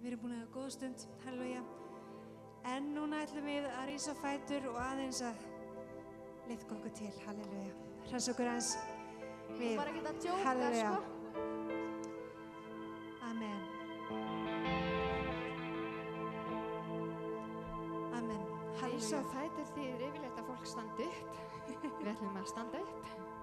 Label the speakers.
Speaker 1: Við erum búin að hafa góða stund, halleluja. En núna ætlum við að rísa á fætur og aðeins að liðka okkur til, halleluja. Hressa okkur aðeins við,
Speaker 2: Bara ekki að djóka,
Speaker 1: halleluja.
Speaker 2: sko.
Speaker 1: Amen. Amen,
Speaker 2: Rísa á
Speaker 1: halleluja.
Speaker 2: fætur þýðir yfirleitt að fólk standa upp. Við ætlum að standa upp.